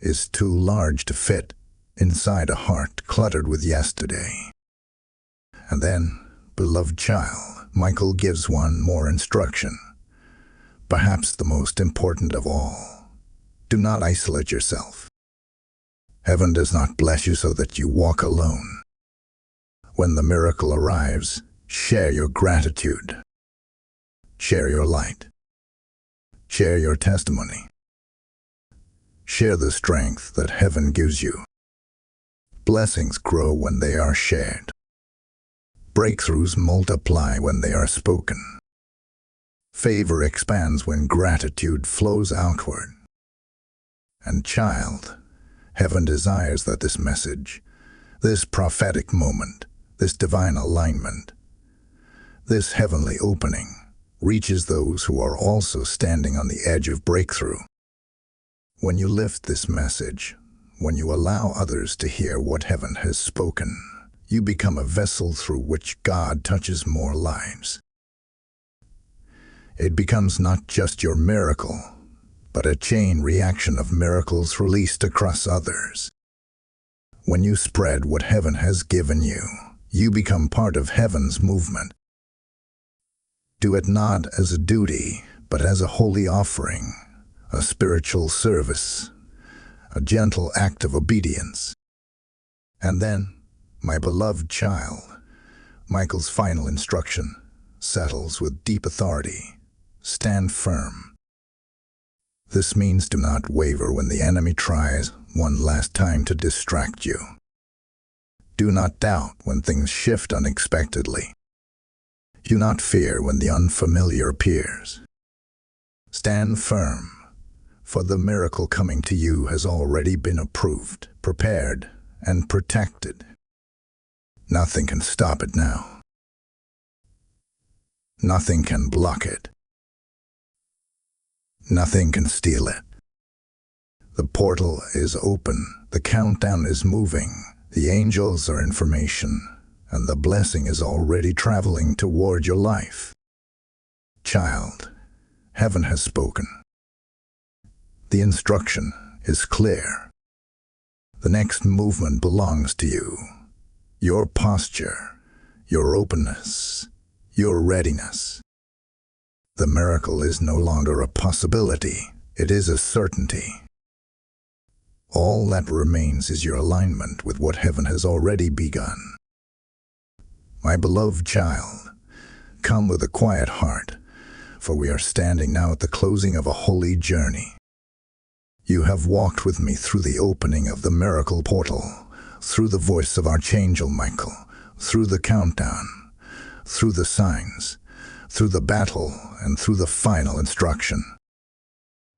is too large to fit inside a heart cluttered with yesterday. And then, beloved child, Michael gives one more instruction, perhaps the most important of all. Do not isolate yourself. Heaven does not bless you so that you walk alone. When the miracle arrives, share your gratitude. Share your light. Share your testimony. Share the strength that heaven gives you. Blessings grow when they are shared. Breakthroughs multiply when they are spoken. Favor expands when gratitude flows outward. And child, heaven desires that this message, this prophetic moment, this divine alignment, this heavenly opening, reaches those who are also standing on the edge of breakthrough. When you lift this message, when you allow others to hear what heaven has spoken, you become a vessel through which God touches more lives. It becomes not just your miracle, but a chain reaction of miracles released across others. When you spread what heaven has given you, you become part of heaven's movement. Do it not as a duty, but as a holy offering, a spiritual service, a gentle act of obedience. And then, my beloved child, Michael's final instruction settles with deep authority: stand firm. This means do not waver when the enemy tries one last time to distract you. Do not doubt when things shift unexpectedly. Do not fear when the unfamiliar appears. Stand firm, for the miracle coming to you has already been approved, prepared, and protected. Nothing can stop it now. Nothing can block it. Nothing can steal it. The portal is open, the countdown is moving, the angels are in formation, and the blessing is already traveling toward your life. Child, heaven has spoken. The instruction is clear. The next movement belongs to you. Your posture, your openness, your readiness. The miracle is no longer a possibility, it is a certainty. All that remains is your alignment with what heaven has already begun. My beloved child, come with a quiet heart, for we are standing now at the closing of a holy journey. You have walked with me through the opening of the miracle portal, through the voice of Archangel Michael, through the countdown, through the signs, through the battle, and through the final instruction.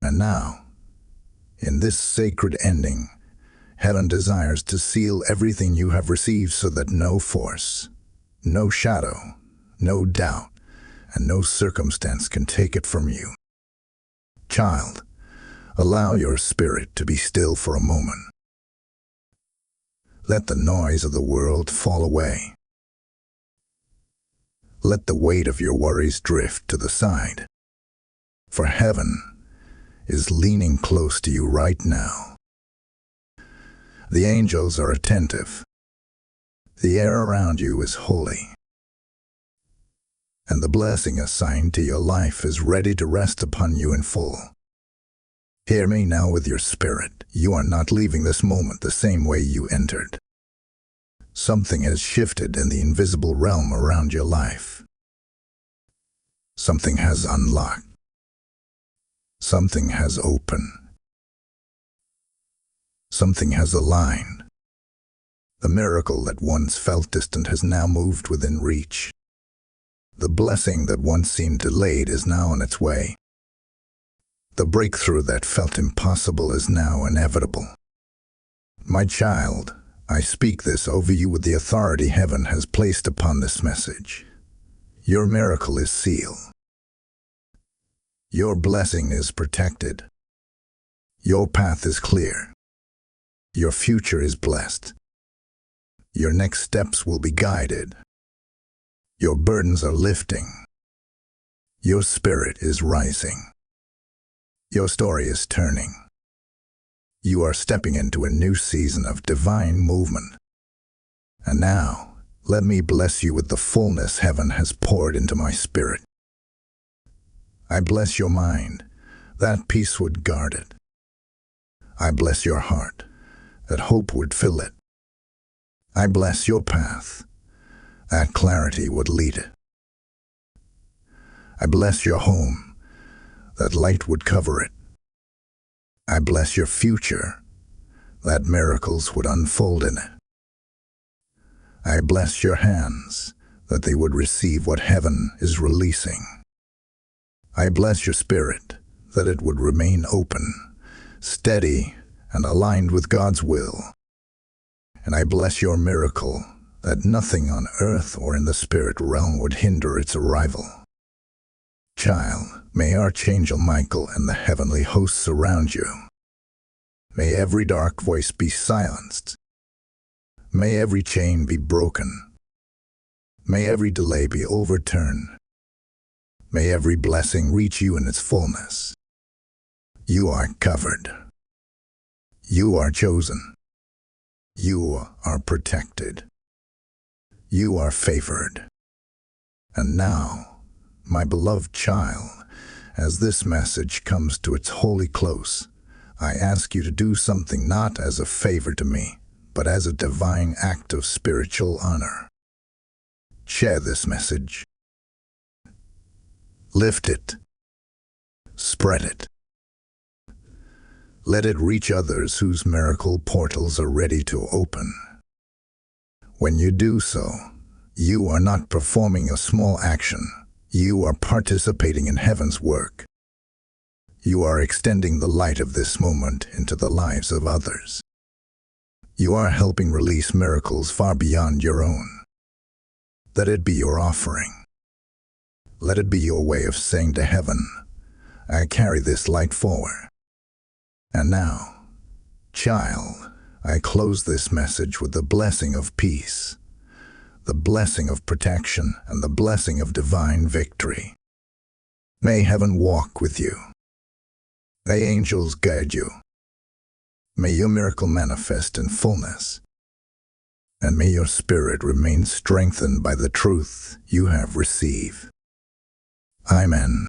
And now, in this sacred ending, heaven desires to seal everything you have received so that no force, No shadow, no doubt, and no circumstance can take it from you. Child, allow your spirit to be still for a moment. Let the noise of the world fall away. Let the weight of your worries drift to the side. For heaven is leaning close to you right now. The angels are attentive. The air around you is holy. And the blessing assigned to your life is ready to rest upon you in full. Hear me now with your spirit. You are not leaving this moment the same way you entered. Something has shifted in the invisible realm around your life. Something has unlocked. Something has opened. Something has aligned. The miracle that once felt distant has now moved within reach. The blessing that once seemed delayed is now on its way. The breakthrough that felt impossible is now inevitable. My child, I speak this over you with the authority heaven has placed upon this message. Your miracle is sealed. Your blessing is protected. Your path is clear. Your future is blessed. Your next steps will be guided. Your burdens are lifting. Your spirit is rising. Your story is turning. You are stepping into a new season of divine movement. And now, let me bless you with the fullness heaven has poured into my spirit. I bless your mind, that peace would guard it. I bless your heart, that hope would fill it. I bless your path, that clarity would lead it. I bless your home, that light would cover it. I bless your future, that miracles would unfold in it. I bless your hands, that they would receive what heaven is releasing. I bless your spirit, that it would remain open, steady, and aligned with God's will. And I bless your miracle, that nothing on earth or in the spirit realm would hinder its arrival. Child, may Archangel Michael and the heavenly hosts surround you. May every dark voice be silenced. May every chain be broken. May every delay be overturned. May every blessing reach you in its fullness. You are covered. You are chosen. You are protected. You are favored. And now, my beloved child, as this message comes to its holy close, I ask you to do something not as a favor to me, but as a divine act of spiritual honor. Share this message. Lift it. Spread it. Let it reach others whose miracle portals are ready to open. When you do so, you are not performing a small action. You are participating in heaven's work. You are extending the light of this moment into the lives of others. You are helping release miracles far beyond your own. Let it be your offering. Let it be your way of saying to heaven, I carry this light forward. And now, child, I close this message with the blessing of peace, the blessing of protection, and the blessing of divine victory. May heaven walk with you. May angels guide you. May your miracle manifest in fullness. And may your spirit remain strengthened by the truth you have received. Amen.